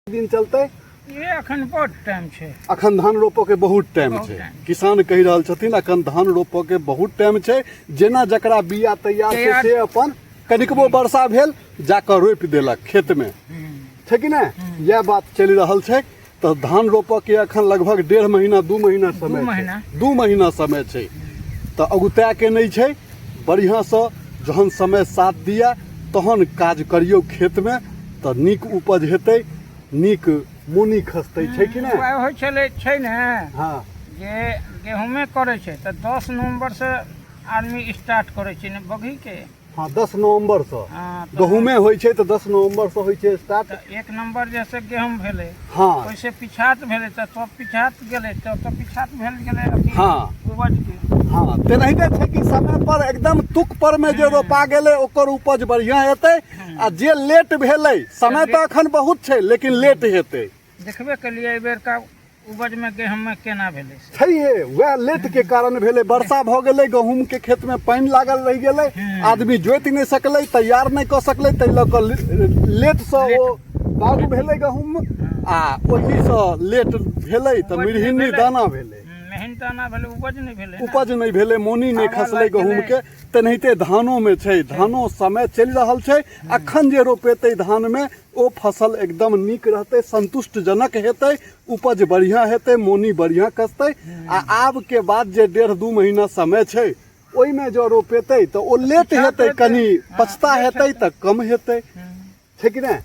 दिन चलते ये अखन बहुत टाइम छे। अखन धान रोपो के बहुत टाइम छे। किसान कहि रहल छथिन अखन धान रोपो के बहुत टाइम छे। जेना जकरा बिया तैयार छै से अपन कनिकबो वर्षा भेल जाकर रोप देलक खेत में, छै कि नहीं? यह बात चल रहल छै। तो धान रोपो के अखन लगभग 1.5 महीना 2 महीना समय छै। 2 महीना समय छै। तो अगुता के नहीं छै। बढ़िया से जहन समय साथ दिया तहन काज करियो खेत में तो नीक उपज हेतै, नीक मुनी खसतै, छै कि नहीं? होइ छले छै ने। हाँ, जे गेहूं करे छै तो 10 नवंबर से आदमी स्टार्ट करे छै ने बगी के। हाँ, 10 नवंबर से हाँ, तो गहूमे होइ छै तो 10 नवंबर से होइ छै स्टार्ट। 1 नंबर जैसे गेहूं भेले, हाँ, वैसे पिछात भेले तो पिछात गेले तो पिछात भेल गेले अथी हाँ, उपज के। हाँ, तेनाहिते छै कि समय पर एकदम तुक पर में जे रोपा गेले ओकर उपज बढ़िया हेतै। आ जे लेट भेलै, समय तो अखन बहुत छै लेकिन लेट हेतै। देखबे के लिए एहि बेर का उपज में गेहूं में केना भेले से। छैहे, वह लेट के कारण भेलै। वर्षा भ गेलै, गहूम के खेत में पानी लागल रह गेलै, आदमी जोति नहीं सकलै, तैयार नहीं कर सकलै, तै लऽ कऽ लेट से ओ बाग भेलै गहूम आ ओही से लेट भेलै तो मिरहिनी दाना भेलै। मेहनताना भेले, उपज नहीं भेले, उपज नहीं भेले, मोनी नहीं खसले गहूम के। तेनाहिते धानों में छै। धानों समय चल रहल छै। अखन जे रोपेतै धान में ओ फसल एकदम नीक रहते, संतुष्टजनक हेतै, उपज बढ़िया हेतै, मोनी बढ़िया कसतै। आ आब के बाद जे 1.5-2 महीना समय छै ओई में जो रोपेतै तो ओ लेट हेतै, कनी पछता हेतै तो कम हेतै, छै कि नहीं?